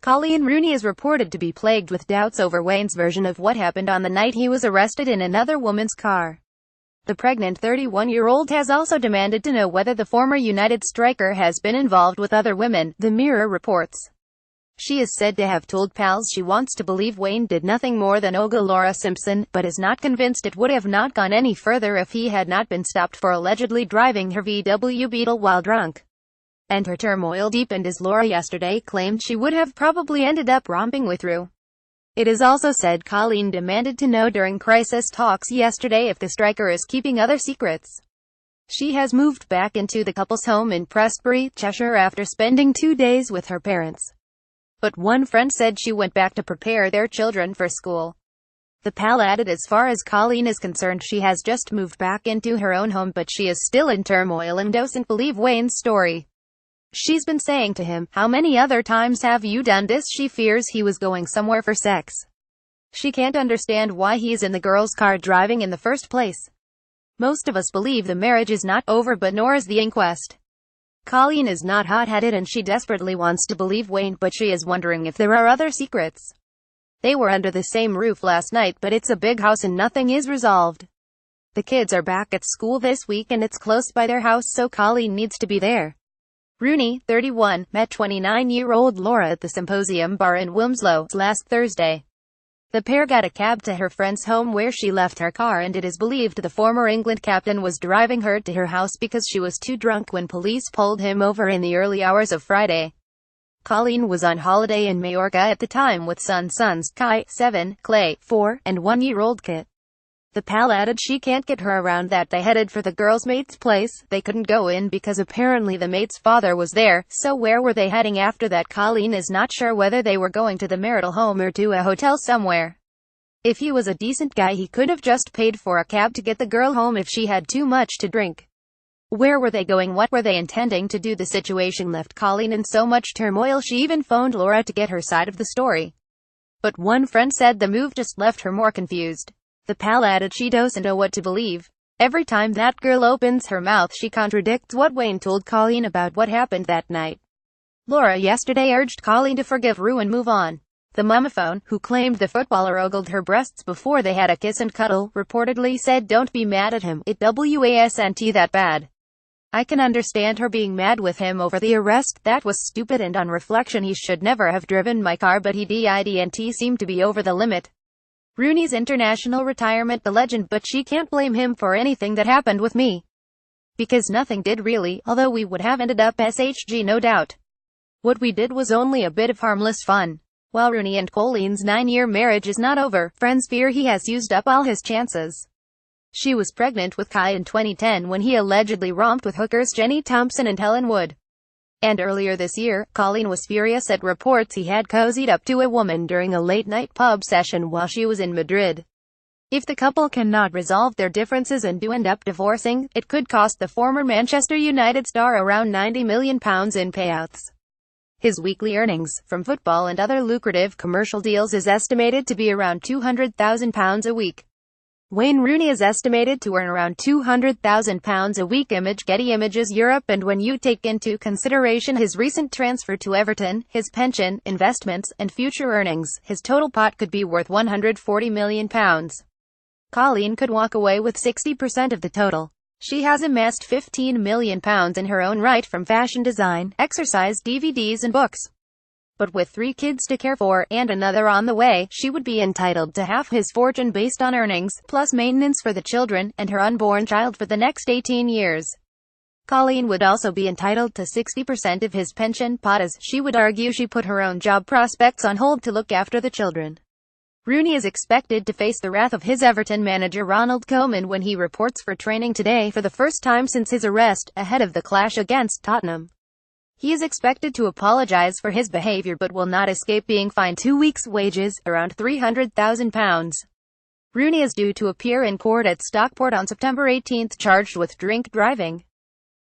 Coleen Rooney is reported to be plagued with doubts over Wayne's version of what happened on the night he was arrested in another woman's car. The pregnant 31-year-old has also demanded to know whether the former United striker has been involved with other women, the Mirror reports. She is said to have told pals she wants to believe Wayne did nothing more than ogle Laura Simpson, but is not convinced it would have not gone any further if he had not been stopped for allegedly driving her VW Beetle while drunk. And her turmoil deepened as Laura yesterday claimed she would have probably ended up romping with Rue. It is also said Coleen demanded to know during crisis talks yesterday if the striker is keeping other secrets. She has moved back into the couple's home in Prestbury, Cheshire after spending 2 days with her parents. But one friend said she went back to prepare their children for school. The pal added as far as Coleen is concerned she has just moved back into her own home but she is still in turmoil and doesn't believe Wayne's story. She's been saying to him, "How many other times have you done this?" She fears he was going somewhere for sex. She can't understand why he's in the girl's car driving in the first place. Most of us believe the marriage is not over but nor is the inquest. Coleen is not hot-headed and she desperately wants to believe Wayne but she is wondering if there are other secrets. They were under the same roof last night but it's a big house and nothing is resolved. The kids are back at school this week and it's close by their house so Coleen needs to be there. Rooney, 31, met 29-year-old Laura at the Symposium Bar in Wilmslow last Thursday. The pair got a cab to her friend's home where she left her car and it is believed the former England captain was driving her to her house because she was too drunk when police pulled him over in the early hours of Friday. Coleen was on holiday in Majorca at the time with sons Kai, 7, Clay, 4, and 1-year-old Kit. The pal added she can't get her around that they headed for the girl's mate's place. They couldn't go in because apparently the mate's father was there, so where were they heading after that? Coleen is not sure whether they were going to the marital home or to a hotel somewhere. If he was a decent guy he could have just paid for a cab to get the girl home if she had too much to drink. Where were they going? What were they intending to do? The situation left Coleen in so much turmoil she even phoned Laura to get her side of the story. But one friend said the move just left her more confused. The pal added she doesn't know what to believe. Every time that girl opens her mouth she contradicts what Wayne told Coleen about what happened that night. Laura yesterday urged Coleen to forgive Rue and move on. The mummophone, who claimed the footballer ogled her breasts before they had a kiss and cuddle, reportedly said, "Don't be mad at him, it wasn't that bad. I can understand her being mad with him over the arrest, that was stupid and on reflection he should never have driven my car but he didn't seem to be over the limit." Rooney's international retirement, the legend, but she can't blame him for anything that happened with me. Because nothing did really, although we would have ended up SHG no doubt. What we did was only a bit of harmless fun. While Rooney and Coleen's 9-year marriage is not over, friends fear he has used up all his chances. She was pregnant with Kai in 2010 when he allegedly romped with hookers Jenny Thompson and Helen Wood. And earlier this year, Coleen was furious at reports he had cozied up to a woman during a late-night pub session while she was in Madrid. If the couple cannot resolve their differences and do end up divorcing, it could cost the former Manchester United star around £90 million in payouts. His weekly earnings, from football and other lucrative commercial deals, is estimated to be around £200,000 a week. Wayne Rooney is estimated to earn around £200,000 a week. Getty Images Europe. And when you take into consideration his recent transfer to Everton, his pension, investments, and future earnings, his total pot could be worth £140 million. Coleen could walk away with 60% of the total. She has amassed £15 million in her own right from fashion design, exercise DVDs and books. But with 3 kids to care for, and another on the way, she would be entitled to half his fortune based on earnings, plus maintenance for the children, and her unborn child for the next 18 years. Coleen would also be entitled to 60% of his pension pot, as she would argue she put her own job prospects on hold to look after the children. Rooney is expected to face the wrath of his Everton manager Ronald Koeman when he reports for training today for the first time since his arrest, ahead of the clash against Tottenham. He is expected to apologise for his behaviour but will not escape being fined 2 weeks' wages, around £300,000. Rooney is due to appear in court at Stockport on September 18, charged with drink driving.